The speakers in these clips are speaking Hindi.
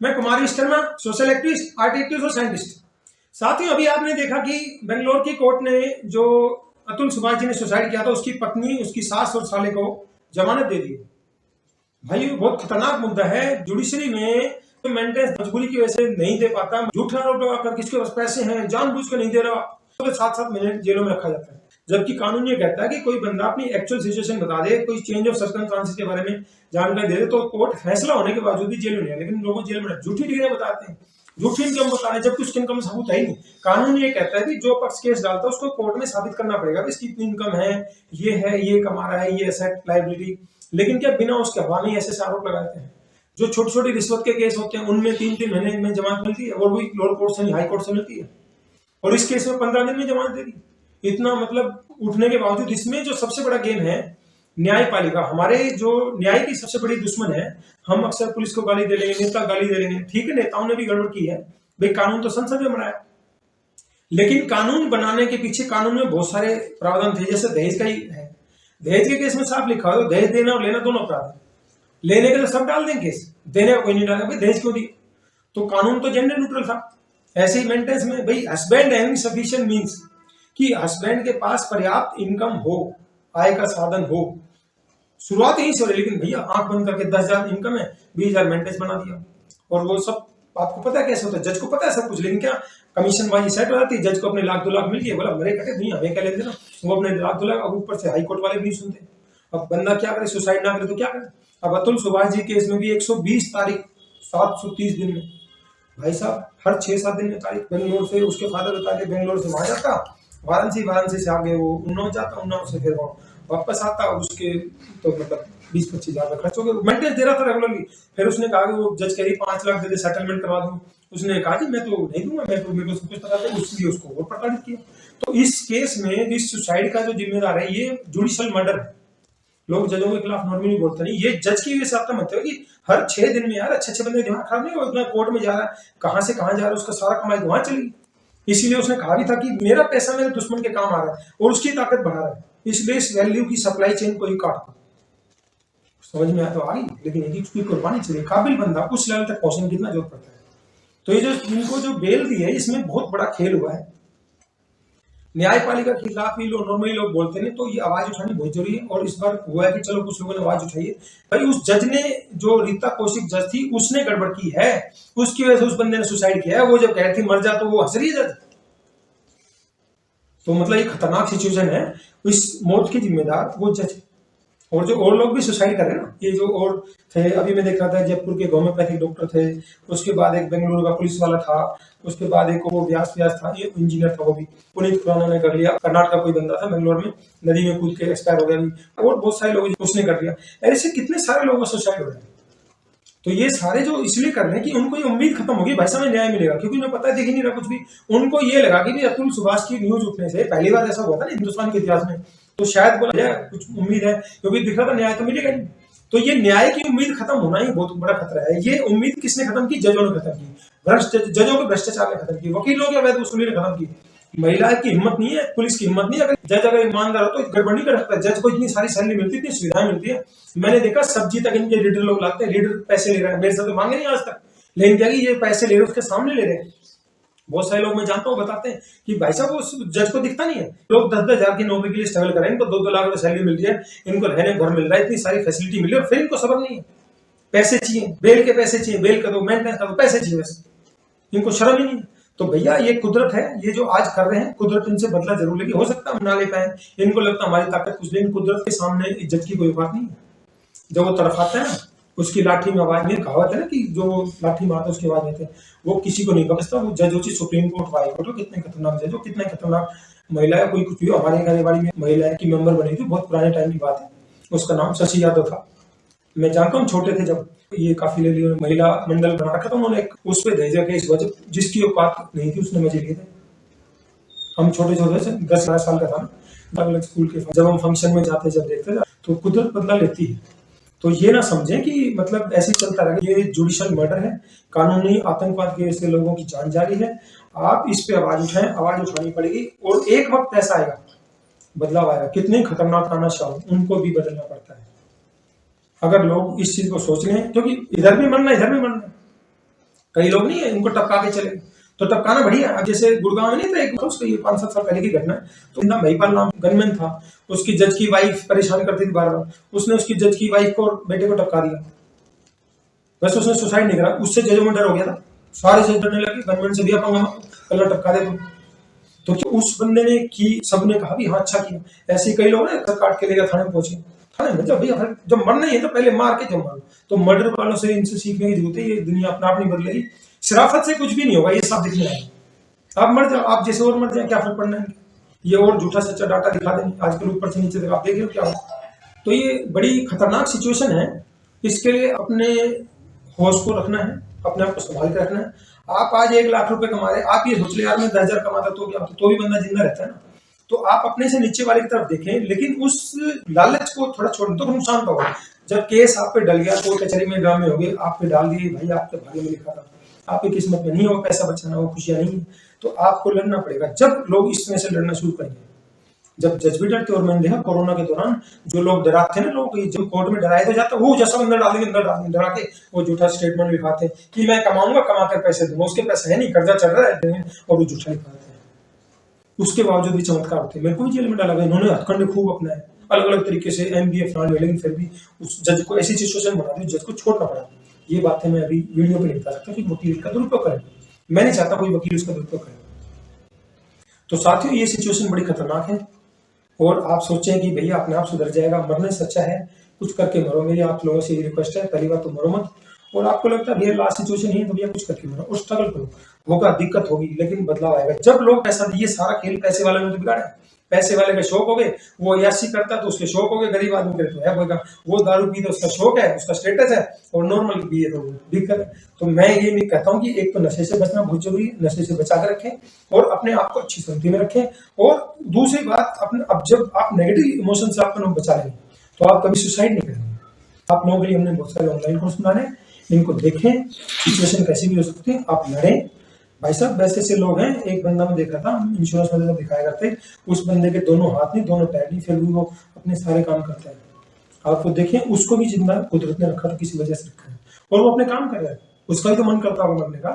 मैं Kumari Sharma, social activist, art activist और साइंटिस्ट। साथियों, अभी आपने देखा कि बेंगलोर की कोर्ट ने जो अतुल सुभाष जी ने सुसाइड किया था, उसकी पत्नी, उसकी सास और साले को जमानत दे दी। भाई बहुत खतरनाक मुद्दा है। जुडिशरी में मेंटेनेंस मजबूरी की वजह से नहीं दे पाता, झूठा आरोप लगाकर किसके पास पैसे हैं जानबूझ कर नहीं दे रहा, तो 7-7 महीने जेलों में रखा जाता है। जबकि कानून ये कहता है कि कोई बंदा अपनी एक्चुअल सिचुएशन बता दे, कोई चेंज ऑफ सर्कमस्टांसेस के बारे में जानकारी दे दे, तो कोर्ट फैसला होने के बावजूद भी जेल में नहीं है। लेकिन लोगों जेल में झूठी डिग्रियां बताते हैं, झूठी इनकम बता रहे हैं, जबकि उसकी इनकम सबूत है ही नहीं। कानून ये कहता है कि जो पक्ष केस डालता है उसको कोर्ट में साबित करना पड़ेगा कि इसकी इतनी इनकम है, ये कमा रहा है, ये एसेट लायबिलिटी। लेकिन क्या बिना उसके हवा में ऐसे आरोप लगाते हैं। जो छोटी छोटी रिश्वत के केस होते हैं उनमें 3-3 महीने में जमानत मिलती है, और भी लोअर कोर्ट से नहीं हाई कोर्ट से मिलती है, और इस केस में 15 दिन में जमानत दे दी। इतना मतलब उठने के बावजूद इसमें जो सबसे बड़ा गेम है न्यायपालिका, हमारे जो न्याय की सबसे बड़ी दुश्मन है। हम अक्सर पुलिस को गाली दे लेंगे, नेता गाली दे लेंगे, ठीक है, नेताओं ने भी गड़बड़ की है भाई, कानून तो संसद में बनाया, लेकिन कानून बनाने के पीछे कानून में बहुत सारे प्रावधान थे। जैसे दहेज का ही है, दहेज के केस में साफ लिखा हो दहेज देना और लेना दोनों अपराध है। लेने के तो सब डाल देंगे केस, देने का कोई नहीं डालेगा, भाई दहेज क्यों दी। तो कानून तो जेंडर न्यूट्रल था। ऐसे ही मेंटेनेंस में भाई हस्बैंड हैविंग सफिशिएंट मींस कि हस्बैंड के पास पर्याप्त इनकम हो, आय का साधन हो, शुरुआत यहीं से हो रही। लेकिन भैया आंख बंद करके 10,000 इनकम है, 20,000 मेंटेनेंस बना दिया। और वो सब आपको पता है कैसे होता है, जज को पता है सब कुछ, लेकिन क्या कमीशन बाजी सेट हो जाती है। जज को अपने 1,00,000-2 लाख मिल गए, बोला मेरे कटे भैया हमें क्या लेते देना, वो अपने 1,00,000-2 लाख, अब ऊपर से हाई कोर्ट वाले भी नहीं सुनते। अब बंदा क्या करे, सुसाइड ना करे तो क्या करे। अब अतुल सुभाष जी केस में भी 120 तारीख 730 दिन में, भाई साहब हर 6-7 दिन में तारीख बेंगलोर से, उसके फादर बता के बेंगलोर से वहां जाता, वाराणसी से आगे वो उन्नाव जाता, उन्नाव से फिर वापस आता, उसके तो मतलब 20-25 हजार खर्च हो गया। मेंटेनेंस दे रहा था रेगुलरली। फिर उसने कहा कि वो जज कह रही 5 लाख दे दे, सेटलमेंट करवा दूं। उसने कहा कि मैं तो नहीं दूंगा, मैं तो मेरे को सब कुछ पता है, उसलिए उसको और प्रताड़ित किया। तो इस केस में इस सुसाइड का जो जिम्मेदार है ये जुडिशियल मर्डर है। लोग जजों के खिलाफ नॉर्मली बोलते नहीं, ये जज की वजह से आपका मतलब है कि हर 6 दिन में यार अच्छे बंदे दिमाग खराब नहीं हो, इतना कोर्ट में जा रहा है, कहां से कहां जा रहा है, उसका सारा कमाई वहां चली। इसीलिए उसने कहा भी था कि मेरा पैसा मेरे दुश्मन के काम आ रहा है और उसकी ताकत बढ़ा रहा है, इसलिए इस वैल्यू की सप्लाई चेन को ही काट दो। समझ में आया तो आ गई, लेकिन यदि उसकी कुर्बानी चाहिए, काबिल बंदा उस लेवल तक पहुंचने की कितना जरूरत पड़ता है। तो ये जो इनको जो बेल दी है, इसमें बहुत बड़ा खेल हुआ है। न्यायपालिका के खिलाफ ही लोग नॉर्मली लोग बोलते हैं, तो ये आवाज उठानी बहुत जरूरी है। और इस बार हुआ है कि चलो कुछ लोगों ने आवाज उठाई है, भाई उस जज ने, जो रीता कौशिक जज थी, उसने गड़बड़ की है, उसकी वजह से उस बंदे ने सुसाइड किया है। वो जब कह रही थी मर जा तो वो हंस रही है जज। तो मतलब ये खतरनाक सिचुएशन है। इस मौत के जिम्मेदार वो जज, और जो और लोग भी सुसाइड कर रहे हैं ना, ये जो और थे, अभी मैं देख रहा था जयपुर के होम्योपैथिक डॉक्टर थे, उसके बाद एक बेंगलुरु का पुलिस वाला था, उसके बाद एक वो व्यास था, ये इंजीनियर था, वो भी पुनीत खुराना ने कर लिया। कर्नाटक का कोई बंदा था बेंगलोर में, नदी में कूद के एक्सपायर हो गया भी, और बहुत सारे लोग उसने कर लिया। ऐसे कितने सारे लोगों का सुसाइड हो रहा है। तो ये सारे जो इसलिए कर रहे हैं कि उनको ये उम्मीद खत्म होगी भाई साहब न्याय मिलेगा, क्योंकि उन्हें पता है देख ही नहीं रहा कुछ भी। उनको ये लगा कि भी अतुल सुभाष की न्यूज उठने से, पहली बार ऐसा हुआ था ना हिंदुस्तान के इतिहास में, तो शायद बोला जाए कुछ उम्मीद है, क्योंकि दिख रहा था न्याय तो मिलेगा नहीं। तो ये न्याय की उम्मीद खत्म होना ही बहुत बड़ा खतरा है। ये उम्मीद किसने खत्म की? जजों ने खत्म की, जजों को भ्रष्टाचार ने खत्म की, वकीलों की अवैध वसूली ने खत्म की। महिला की हिम्मत नहीं है, पुलिस की हिम्मत नहीं है। अगर जज अगर ईमानदार हो तो गड़बड़ नहीं कर सकता। जज को इतनी सारी सैलरी मिलती है, इतनी सुविधाएं मिलती है। मैंने देखा सब्जी तक इनके लीडर लोग लाते हैं, लीडर पैसे ले रहा है, मेरे से तो मांगे नहीं आज तक, लेकिन क्या ये पैसे ले रहे उसके सामने ले रहे हैं। बहुत सारे लोग मैं जानता हूँ बताते हैं कि भाई साहब वो जज को दिखता नहीं है, लोग 10-10 हजार की नौकरी के लिए स्ट्रगल करें, इनको 2-2 लाख रुपए सैलरी मिल रही है, इनको रहने घर मिल रहा है, इतनी सारी फैसिलिटी मिल रही है, और फिर इनको सब्र नहीं है, पैसे चाहिए, बेल के पैसे चाहिए, बेल का दो, मेंटेनेंस का दो, पैसे चाहिए, बस इनको शर्म ही नहीं है। तो भैया ये कुदरत है, ये जो आज कर रहे हैं कुदरत इनसे बदला जरूर लेगी। हो सकता है हम ना ले पाए, इनको लगता हमारी ताकत कुछ, लेकिन कुदरत के सामने इज्जत की कोई बात नहीं है। जब वो तरफ आता है ना, उसकी लाठी में आवाज नहीं, कहावत है ना कि जो लाठी मारता है उसकी आवाज नहीं थे, वो किसी को नहीं बख्शता। वो जज होती सुप्रीम कोर्ट, हाई कोर्ट हो, कितने खतरनाक जज हो, कितने खतरनाक महिला है, कोई कुछ भी हो। हमारे कार्यवाही में महिला की मेंबर बनी थी, बहुत पुराने टाइम की बात है, उसका नाम शशि यादव था। मैं जानता हूँ छोटे थे जब ये काफी ले लिए, महिला मंडल बना रखा था उन्होंने, उस पर भेजा के इस वजह जिसकी औकात नहीं थी उसने मजे लिए थे। हम छोटे छोटे से 10-12 साल का था, अलग अलग स्कूल के, जब हम फंक्शन में जाते जब देखते तो कुदरत बदला लेती है। तो ये ना समझें कि मतलब ऐसे चलता रहा। ये जुडिशियल मर्डर है, कानूनी आतंकवाद की वजह से लोगों की जान जा रही है। आप इस पे आवाज उठाएं, आवाज उठानी पड़ेगी, और एक वक्त ऐसा आएगा, बदलाव आएगा। कितने खतरनाक तानाशाह उनको भी बदलना पड़ता है, अगर लोग इस चीज को सोच लें, क्योंकि इधर भी मरना इधर भी मरना। कई लोग नहीं है इनको टपका के चले, तो टपकाना बढ़िया। अब जैसे गुड़गांव में नहीं था एक, उसका ये 5-7 साल पहले की घटना है, तो इंदा महिपाल नाम गनमैन था, उसकी जज की वाइफ परेशान करती थी बार बार, उसने उसकी जज की वाइफ को और बेटे को टपका दिया। वैसे उसने सुसाइड नहीं करा, उससे जजों में डर हो गया था, सारे जज डरने लगे गनमैन से भी, अपन कलर टपका दे तो उस बंदे ने की, सबने कहा भी हाँ अच्छा किया। ऐसे कई लोग ना काट के लेकर थाने पहुंचे, थाने में जब भैया जब मरना ही है तो पहले मार के जब मारो। तो मर्डर वालों से इनसे सीखने की जरूरत है, ये दुनिया अपना आप नहीं बदलेगी, शराफत से कुछ भी नहीं होगा, ये सब दिखने आएगा। आप मर जाओ, आप जैसे और मर जाए, क्या फर्क पड़ना है, ये और झूठा सच्चा डाटा दिखा देंगे आजकल ऊपर से नीचे तक, आप देख रहे हो क्या हो। तो ये बड़ी खतरनाक सिचुएशन है, इसके लिए अपने होश को रखना है, अपने आप को संभाल के रखना है। आप आज 1 लाख रुपए कमा रहे, आप ये सोच ले यार मैं 10,000 कमाता तो क्या होता, तो भी बंदा जिंदा रहता है ना। तो आप अपने से नीचे वाले की तरफ देखें, लेकिन उस लालच को थोड़ा छोड़ दो, नुकसान तो होगा। जब केस आप पे डल गया तो कचहरी में ड्रामे हो गए, आप पे डाल दिए, भाई आपके भाग्य में लिखा था, आपकी किस्मत में नहीं हो पैसा बचाना, वो खुशियां नहीं है, तो आपको लड़ना पड़ेगा। जब लोग इस तरह से लड़ना शुरू करेंगे, जब जज भी डरते, और मैंने देखा कोरोना के दौरान जो लोग डराते हैं ना, लोग जब कोर्ट में डराए तो जाता, वो जैसा अंदर डाल देंगे, डरा के वो झूठा स्टेटमेंट लिखाते हैं कि मैं कमाऊंगा, कमा कर पैसे दूंगा, उसके पैसे है नहीं, कर्जा चढ़ रहा है, और वो झूठा लिखाते हैं। उसके बावजूद भी चमत्कार होते हैं। मेरे को भी जेल में डाला गया, इन्होंने हथकंडे खूब अपनाए अलग अलग तरीके से, MBA फलाने, लेकिन फिर भी उस जज को ऐसी सिचुएशन बना दी, जज को छोड़ना पड़ा। ये बातें मैं अभी वीडियो पे नहीं बता सकता कि वकील का दुरुपयोग करे, मैं नहीं चाहता कोई वकील उसका दुरुपयोग करे। तो साथियों ये सिचुएशन बड़ी खतरनाक है, और आप सोचें कि भैया अपने आप सुधर जाएगा, मरने से अच्छा है कुछ करके मरो। मेरी आप लोगों से ये रिक्वेस्ट है, पहली बात तो मरो मत, और आपको लगता है भैया लास्ट सिचुएशन ही है तो भैया कुछ करके मरो और स्ट्रगल करो, होगा दिक्कत होगी लेकिन बदलाव आएगा। जब लोग पैसा, ये सारा खेल पैसे वाले ने तो बिगाड़ा है, पैसे वाले के शौक हो गए, वो अय्याशी करता तो उसके शौक हो गए, गरीब आदमी करे तो है होगा, वो दारू पी तो उसका शौक है, उसका स्टेटस है, और नॉर्मल भी है तो दिक्कत है। तो मैं ये नहीं कहता हूँ कि एक तो नशे से बचना बहुत जरूरी है, नशे से बचा कर रखें और अपने आप को अच्छी संगति में रखें, और दूसरी बात अपने, अब जब आप नेगेटिव इमोशन से अपना बचा लेंगे तो आप कभी सुसाइड नहीं करेंगे। आप लोगों के लिए हमने बहुत सारे ऑनलाइन कोर्स बनाने, इनको देखें, सिचुएशन कैसी भी हो सकती है, आप लड़ें। भाई साहब वैसे ऐसे लोग हैं, एक बंदा मैं देखा था इंश्योरेंस वाले जब दिखाया करते, उस बंदे के दोनों हाथ नहीं, दोनों पैर नहीं, फिर भी वो अपने सारे काम करता है। आप वो देखें, उसको भी जिंदा कुदरत ने रखा तो किसी वजह से रखा है, और वो अपने काम कर रहा है, उसका भी तो मन करता होगा मरने का।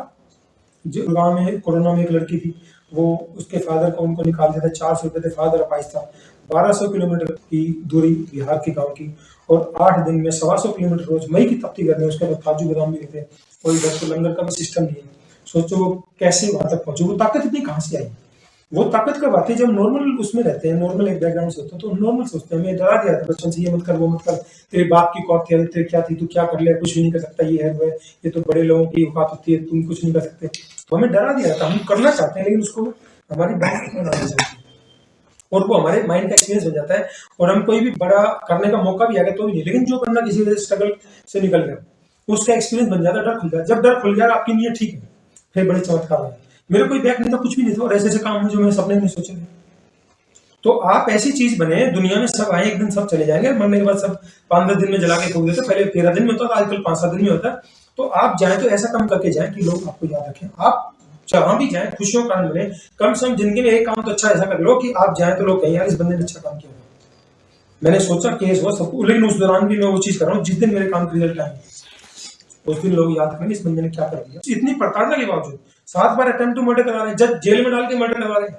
जो गाँव में कोरोना में एक लड़की थी, वो उसके फादर को उनको निकाल दिया था, 400 रुपये थे, फादर अपाइज था, 1200 किलोमीटर की दूरी बिहार के गाँव की, और 8 दिन में 125 किलोमीटर रोज मई की तपती गर्मी, उसके बाद काजू बादाम भी थे, कोई घर को लंगर का भी सिस्टम नहीं है। सोचो वो कैसे वहां तक पहुंचे, वो ताकत इतनी कहाँ से आई। वो ताकत कब आती है जब नॉर्मल उसमें रहते हैं, नॉर्मल एक बैकग्राउंड से होते हैं, तो नॉर्मल सोचते हैं। मैं डरा दिया था बचपन से, ये मत कर वो मत कर, तेरे बाप की औकात थी, तेरे क्या थी, तू क्या कर ले, कुछ भी नहीं कर सकता, ये है वो है, ये तो बड़े लोगों की औकात होती है, तुम कुछ नहीं कर सकते। तो हमें डरा दिया था, हम करना चाहते हैं लेकिन उसको हमारी बात बनानी चाहिए, और वो हमारे माइंड का एक्सपीरियंस हो जाता है, और हम कोई भी बड़ा करने का मौका भी आ गया तो भी नहीं। लेकिन जो बंदा किसी वजह से स्ट्रगल से निकल गया, उसका एक्सपीरियंस बन जाता है, डर खुल जाता है। जब डर खुल गया आपकी नीयत ठीक है, फिर बड़े चमत्कार है। मेरे कोई बैक नहीं था, कुछ भी नहीं था, और ऐसे ऐसे काम है जो मैंने सपने में नहीं सोचे थे। तो आप ऐसी चीज बने, दुनिया में सब आए, एक दिन सब चले जाएंगे, मरने के बाद सब 5-10 दिन में जला के ठोक देते, पहले 13 दिन में होता था, आजकल 5-7 दिन में होता है। तो आप जाए तो ऐसा काम करके जाए कि लोग आपको याद रखें। आप जहां भी जाए खुशियों का आनंद लें, कम से कम जिंदगी में एक काम तो अच्छा ऐसा कर लो कि आप जाए तो लोग कहें यार इस बंदे ने अच्छा काम किया। मैंने सोचा केस हुआ सबको, लेकिन उस दौरान भी मैं वो चीज कर रहा हूँ, जिस दिन मेरे काम के रिजल्ट आए उस दिन लोग याद करेंगे इस बंदे ने क्या कर दिया। इतनी प्रताड़ना के बावजूद 7 बार अटेम्प्ट टू मर्डर करा रहे हैं, जब जेल में डाल के मर्डर करवा रहे हैं,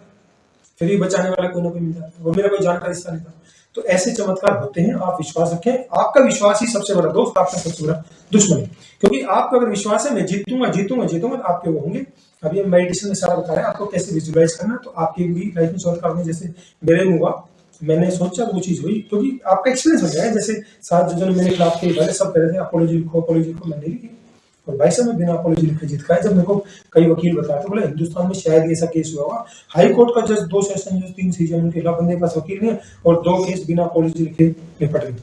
फिर भी बचाने वाला कोई ना कोई मिल जाता है, वो मेरा कोई जानकार हिस्सा नहीं था। तो ऐसे चमत्कार होते हैं, आप विश्वास रखें। आपका विश्वास ही सबसे बड़ा दोस्त, आपका सबसे बड़ा दुश्मन, क्योंकि आपको अगर विश्वास है मैं जीतूंगा जीतूंगा जीतूंगा, तो आपके वो होंगे। अभी हम मेडिटेशन में सारा बता रहे हैं आपको कैसे विजुअलाइज करना, तो आपकी भी लाइफ में चमत्कार होंगे। जैसे मेरे में हुआ, मैंने सोचा वो चीज हुई, क्योंकि आपका एक्सपीरियंस हो जाए। जैसे 7 जजों ने मेरे खिलाफ के पहले सब कह रहे थे अपोलॉजी लिखो अपोलॉजी लिखो, मैंने लिखी, और भाई साहब मैं बिना अपोलॉजी लिखे जीत का है। जब मेरे को कई वकील बताते बोले हिंदुस्तान में शायद ऐसा केस हुआ होगा, हाई कोर्ट का जज 2 सेशन जज 3 सीजन उनके खिलाफ, बंदे के पास वकील नहीं है, और 2 केस बिना अपोलॉजी लिखे निपट गए।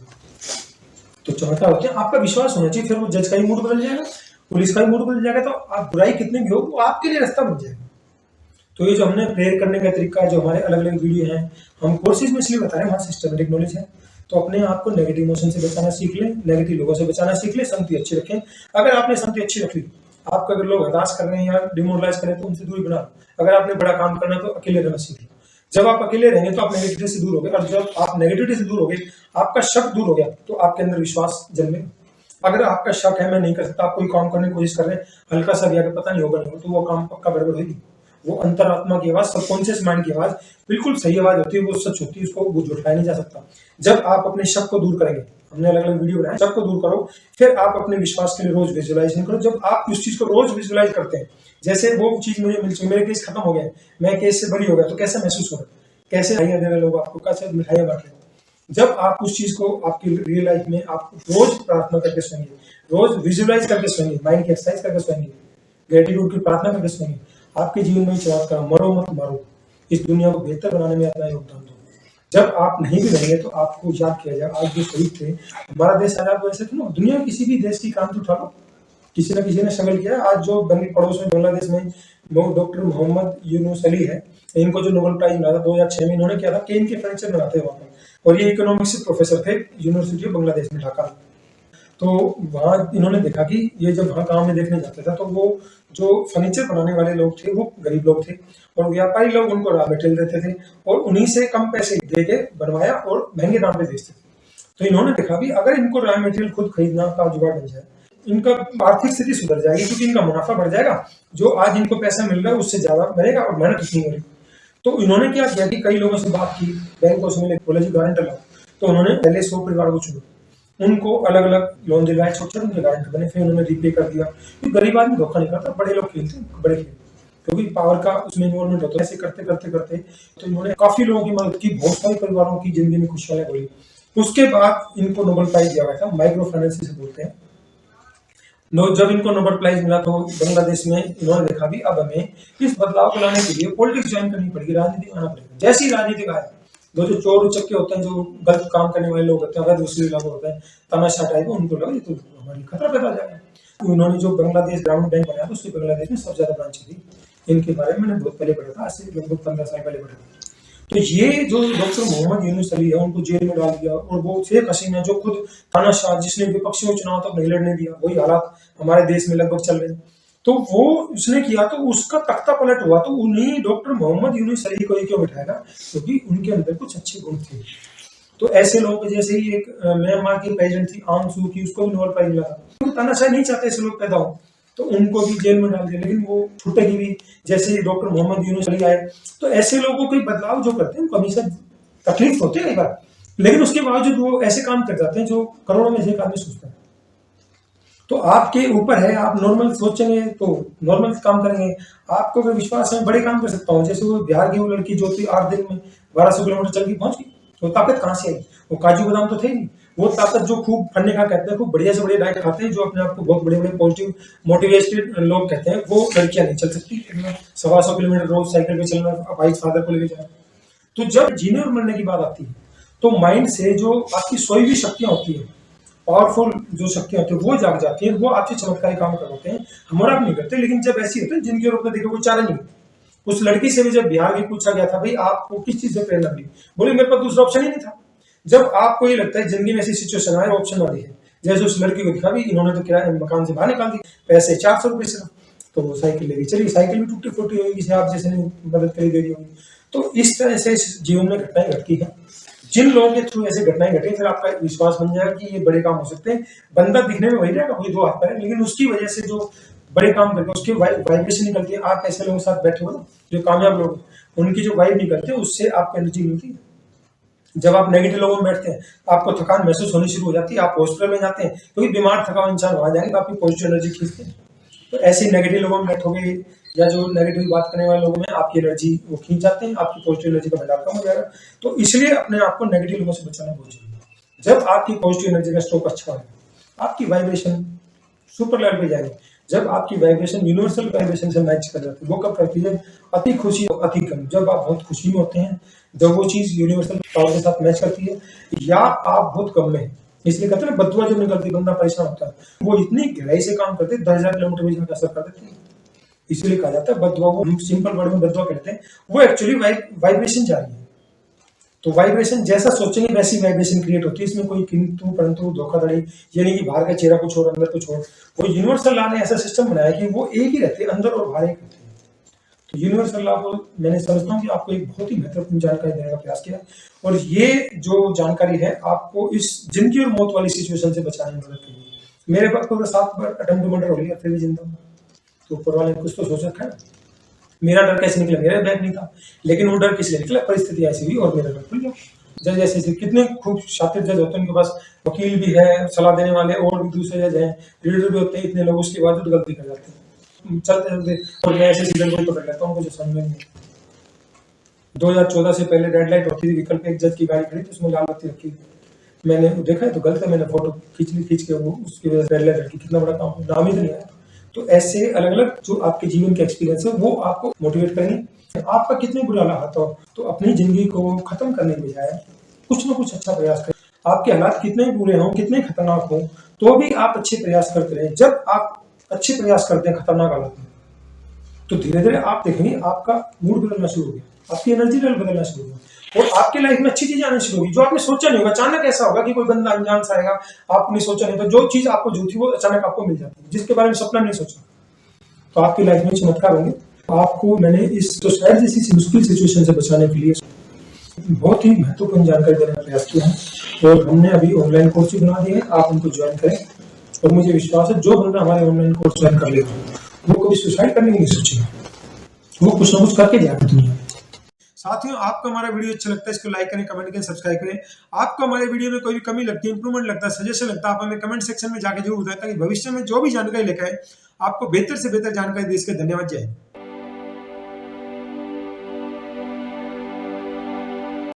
तो चमत्कार होते हैं, आपका विश्वास होना चाहिए, फिर वो जज का ही मूड बदल जाएगा, पुलिस का ही मूड बदल जाएगा, तो आप बुराई कितने भी हो वो आपके लिए रास्ता बन जाएगा। तो ये जो हमने प्रेयर करने का तरीका है, जो हमारे अलग अलग वीडियो हैं, हम कोर्सेज में इसलिए बता रहे हैं, वहाँ सिस्टमेटिक नॉलेज है। तो अपने आप को नेगेटिव इमोशन से बचाना सीख लें, नेगेटिव लोगों से बचाना सीख लें, संगति अच्छी रखें। अगर आपने संगति अच्छी रख ली, आपको अगर लोग हताश कर रहे हैं या डिमोरलाइज करें तो उनसे दूरी बना लो। अगर आपने बड़ा काम करना है तो अकेले रहना सीख लो। जब आप अकेले रहेंगे तो आप नेगेटिविटी से दूर हो गए, और जब आप नेगेटिविटी से दूर हो गए, आपका शक दूर हो गया, तो आपके अंदर विश्वास जन्मेगा। अगर आपका शक है मैं नहीं कर सकता, आप कोई काम करने की कोशिश कर रहे हैं, हल्का सा भी अगर पता नहीं होगा नहीं तो वो काम पक्का गड़बड़ होगी। वो अंतरात्मा की आवाज, सबकॉन्शियस माइंड की आवाज बिल्कुल सही आवाज होती है, वो सच होती है, उसको वो झुठलाया नहीं जा सकता। जब आप अपने शक को दूर करेंगे, हमने अलग अलग वीडियो बनाए, शक को दूर करो, फिर आप अपने विश्वास के लिए रोज विजुअलाइजेशन करो। जब आप उस चीज को रोज विजुअलाइज करते हैं, जैसे वो चीज मुझे मिल चुकी, मेरे केस खत्म हो गया, मैं केस से बरी हो गया, तो कैसा महसूस हो रहा है, कैसे मिठाइयां दे रहे लोग आपको, कैसे मिठाइयां बांट रहे हैं। जब आप उस चीज को आपकी रियल लाइफ में आप रोज प्रार्थना करके सोएंगे, रोज विजुअलाइज करके सोएंगे, माइंड की एक्सरसाइज करके सोएंगे, ग्रेटिट्यूड की प्रार्थना करके सोएंगे, आपके जीवन में चमत्कार, मरो मत मारो, इस दुनिया को बेहतर बनाने में अपना योगदान दो। जब आप नहीं भी रहेंगे तो आपको याद किया जाए, आज जो शहीद थे, हमारा देश आजाद वैसे थे ना, दुनिया में किसी भी देश की क्रांति उठा लो, किसी न किसी ने स्ट्रगल किया। आज जो पड़ोस में बांग्लादेश में डॉक्टर मोहम्मद यूनुस अली है, इनको जो नोबेल प्राइज मिला था 2006 में, इन्होंने किया था केन के फर्नीचर बनाते वहां पर, और ये इकोनॉमिक्स के प्रोफेसर थे यूनिवर्सिटी ऑफ बांग्लादेश में, ढाका में। तो वहां इन्होंने देखा कि ये जब वहां गांव में देखने जाते थे तो वो जो फर्नीचर बनाने वाले लोग थे वो गरीब लोग थे, और व्यापारी लोग उनको रॉ मटेरियल देते थे और उन्हीं से कम पैसे दे के बनवाया और महंगे दाम पे बेचते थे। तो इन्होंने देखा भी अगर इनको रॉ मटेरियल खुद खरीदना का जुगाड़ बन जाए, इनका आर्थिक स्थिति सुधर जाएगी, क्योंकि इनका मुनाफा बढ़ जाएगा, जो आज इनको पैसा मिल रहा है उससे ज्यादा मिलेगा और मेहनत उतनी हो रही। तो इन्होंने क्या किया कि कई लोगों से बात की, बैंकों से मिले, बोले जी गारंटर लाओ। तो उन्होंने पहले 100 परिवार को चुना, उनको अलग अलग लोन दिलवाए, छोटे छोटे उनके गारंटर बने, फिर उन्होंने रिपे कर दिया। तो गरीब आदमी धोखा नहीं करता, बड़े लोग खेलते बड़े खेल, क्योंकि पावर का उसमें इन्वॉल्वमेंट होता है। ऐसे करते करते करते तो इन्होंने काफी लोगों की मदद की, बहुत सारे परिवारों की जिंदगी में खुशहाली हुई। उसके बाद इनको नोबेल प्राइज दिया गया था, माइक्रो फाइनेंस से बोलते हैं। जब इनको नोबेल प्राइज मिला तो बांग्लादेश में इन्होंने देखा भी अब हमें इस बदलाव को लाने के लिए पॉलिटिक्स ज्वाइन करनी पड़ेगी, राजनीति आना पड़ेगा। जैसी राजनीति का है, जो चोर उचक्के होते हैं, जो गलत काम करने वाले लोग होते हैं, अगर दूसरे लोग होते हैं तमाशा टाइप, उनको लगा ये तो हमारी खतरा पैदा हो जाएगा। तो उन्होंने जो बांग्लादेश ग्रामीण बैंक बनाया, तो उससे बांग्लादेश में सबसे ज्यादा ब्रांच थी। इनके बारे में मैंने बहुत पहले पढ़ा था, आज से लगभग 15 साल पहले पढ़ा था। तो ये जो डॉक्टर मोहम्मद यूनुस अली है, उनको जेल में डाल दिया, और वो शेख हसीना जो खुद तानाशाह, जिसने विपक्षियों को चुनाव तक नहीं लड़ने दिया, वही हालात हमारे देश में लगभग चल रहे हैं। तो वो उसने किया तो उसका तख्ता पलट हुआ, तो उन्हीं डॉक्टर मोहम्मद यूनुस अली को क्यों बिठाएगा, क्योंकि उनके अंदर कुछ अच्छे गुण थे। तो ऐसे लोग, जैसे ही एक म्यांमार की प्रेसिडेंट थी आंग सू की, उसको भी नोबेल प्राइज मिला था। तो तानाशाह नहीं चाहते ऐसे लोग पैदा हो, तो उनको भी जेल में डाल दिया, लेकिन वो छूटेगी भी। जैसे ही डॉक्टर मोहम्मद यूनुस अली आए, तो ऐसे लोगों को बदलाव जो करते हैं उनको हमेशा तकलीफ होती है कई बार, लेकिन उसके बावजूद वो ऐसे काम कर जाते हैं जो करोड़ों में से एक आदमी सोचता है। तो आपके ऊपर है, आप नॉर्मल सोचेंगे तो नॉर्मल काम करेंगे। आपको अगर विश्वास है, बड़े काम कर सकता हूँ। जैसे वो बिहार की वो लड़की जो थी 8 दिन में 1200 किलोमीटर चल के पहुंच गई, वो ताकत कहाँ से आई? वो काजू बादाम तो थे नहीं। वो ताकत जो खूब फन्ने का कहते हैं, खूब बढ़िया से बढ़िया डाइट खाते हैं, जो अपने आप को बहुत बड़े बड़े पॉजिटिव मोटिवेटेड लोग कहते हैं, वो लड़कियां नहीं चल सकती 125 किलोमीटर रोज साइकिल पे चलना, वाइफ फादर को लेकर जाना। तो जब जीने और मरने की बात आती है, तो माइंड से जो आपकी सोई हुई शक्तियां होती है, पावरफुल जो शक्तियां होती है, वो जाग जाती है, वो आपसे चमत्कारी काम करवाते हैं। हमारा नहीं करते, लेकिन जब ऐसी होते हैं जिनके रूप में देखो कोई चारा नहीं। उस लड़की से भी जब बिहार की पूछा गया था, भाई आपको किस चीज से प्रेरणा मिली, बोले मेरे पास दूसरा ऑप्शन ही नहीं था। जब आपको ये लगता है जिंदगी में ऐसी सिचुएशन आए, ऑप्शन वाली है, जैसे उस लड़की को दिखा भी, इन्होंने तो किराए मकान से बाहर निकाल दी, पैसे 400 रुपए सिर्फ, तो वो साइकिल लेके चली। साइकिल भी टूटी फूटी होगी, किसी आप जैसे ने मदद करी दे दी होगी। तो इस तरह से जीवन में घटनाएं घटती है। जिन लोगों के थ्रू ऐसे घटनाएं घटी, फिर आपका विश्वास बन जाएगा कि ये बड़े काम हो सकते हैं। बंदा दिखने में वही रहेगा, वही 2 हाथ पैर है, लेकिन उसकी वजह से जो बड़े काम करके उसकी वाइब्रेशन निकलती है। आप ऐसे लोगों के साथ बैठे हो ना, जो कामयाब लोग, उनकी जो वाइब निकलती है, उससे आपको एनर्जी मिलती है। जब आप नेगेटिव लोगों में बैठते हैं, आपको थकान महसूस होनी शुरू हो जाती है, आप हॉस्पिटल में जाते हैं, क्योंकि बीमार थका हुआ इंसान वहां जाएंगे, आपकी पॉजिटिव एनर्जी खींचते हैं। तो ऐसे नेगेटिव लोगों में बैठोगे, या जो नेगेटिव बात करने वाले लोगों में आपकी एनर्जी वो खींच जाते हैं, आपकी पॉजिटिव एनर्जी का भंडार कम हो जाएगा। तो इसलिए अपने आप को नेगेटिव लोगों से बचाना बहुत जरूरी है। जब आपकी पॉजिटिव एनर्जी का स्टॉक अच्छा है, आपकी वाइब्रेशन सुपर लेवल पे जाएगी। जब आपकी वाइब्रेशन यूनिवर्सल वाइब्रेशन से मैच कर जाती है, वो कब करती है? अति खुशी, अति गम। जब आप बहुत खुशी में होते हैं, जब वो चीज यूनिवर्सल पावर के साथ मैच करती है, या आप बहुत गम में, इसलिए कहते हैं बदुआ जब निकलती, बंदा परेशान होता है, वो इतनी गहराई से काम करते हैं, 10,000 किलोमीटर बीच में असर कर देते हैं। इसलिए कहा जाता है बदुआ को, हम सिंपल वर्ड में बदुआ कहते हैं। वो एक्चुअली वाइब्रेशन जा रही है। तो वाइब्रेशन जैसा सोचेंगे वैसी वाइब्रेशन क्रिएट होती है। इसमें कोई किंतु परंतु धोखाधड़ी ये नहीं कि बाहर का चेहरा कुछ और अंदर कुछ और। वो यूनिवर्सल लॉ ने ऐसा सिस्टम बनाया कि वो एक ही रहते हैं, अंदर और बाहर एक रहते हैं। तो यूनिवर्सल लॉ को मैंने समझता हूँ कि आपको एक बहुत ही महत्वपूर्ण जानकारी देने का प्रयास किया, और ये जो जानकारी है आपको इस जिंदगी और मौत वाली सिचुएशन से बचाने में मदद करेगी। मेरे पास पूरा 7 बार अटेम्प्ट टू मर्डर हो गया, फिर भी जिंदा हूं। तो ऊपर वाले ने कुछ तो सोच रखा है। मेरा डर कैसे निकला, मेरा बैग नहीं था, लेकिन वो डर किस लिए निकला, परिस्थिति ऐसी हुई और मेरा डर खुल गया। जज ऐसे कितने खूब शातिर जज होते हैं, उनके पास वकील भी है, सलाह देने वाले और भी दूसरे जज हैं, रीडर भी होते हैं, इतने लोग उसके बावजूद गलती कर जाते हैं। चलते चलते और मैं ऐसे सीजन को पकड़ लेता हूँ, मुझे समझ में नहीं। 2014 से पहले रेड लाइट होती थी, विकल्प एक जज की गाड़ी खड़ी थी, उसमें लाल बत्ती रखी थी। मैंने देखा है तो गलत है, मैंने फोटो खींच के वो उसकी वजह से रेड लाइट रखी, कितना बड़ा काम, नाम ही तो नहीं आया। तो ऐसे अलग अलग जो आपके जीवन के एक्सपीरियंस है वो आपको मोटिवेट करेंगे। आपका कितने बुरा हालात हो तो अपनी जिंदगी को खत्म करने के बजाय कुछ ना कुछ अच्छा प्रयास करें। आपके हालात कितने भी बुरे हों, कितने खतरनाक हों, तो भी आप अच्छे प्रयास करते रहें। जब आप अच्छे प्रयास करते हैं खतरनाक हालात में, तो धीरे धीरे आप देखेंगे आपका मूड बदलना शुरू हो गया, आपकी एनर्जी लेवल बदलना शुरू हो गया और आपकी लाइफ में अच्छी चीजें आनी शुरू होगी जो आपने सोचा नहीं होगा। अचानक ऐसा होगा कि कोई बंदा अनजान सा आएगा, आपने सोचा नहीं, तो जो चीज आपको जो थी वो अचानक आपको मिल जाती है, जिसके बारे में सपना नहीं सोचा, तो आपकी लाइफ में चमत्कार होंगे। आपको मैंने इस सुसाइड जैसी मुश्किल सिचुएशन से बचाने के लिए बहुत ही महत्वपूर्ण जानकारी देने का प्रयास किया है और हमने अभी ऑनलाइन कोर्स भी बना दिए हैं, आप उनको ज्वाइन करें। और मुझे विश्वास है जो बंदा हमारे ऑनलाइन कोर्स ज्वाइन कर लेगा वो कभी सुसाइड करने की नहीं सोचेगा, वो कुछ ना कुछ करके जाएगा दुनिया में। साथियों, आपको हमारा वीडियो अच्छा लगता है, इसको लाइक करें, कमेंट करें, सब्सक्राइब करें। आपको हमारे वीडियो में कोई भी कमी लगती है, इंप्रूवमेंट लगता है, सजेशन लगता है, आप हमें कमेंट सेक्शन में जाके जरूर बताएं ताकि भविष्य में जो भी जानकारी लेकर आए आपको बेहतर से बेहतर जानकारी दे सके। धन्यवाद, जय हिंद।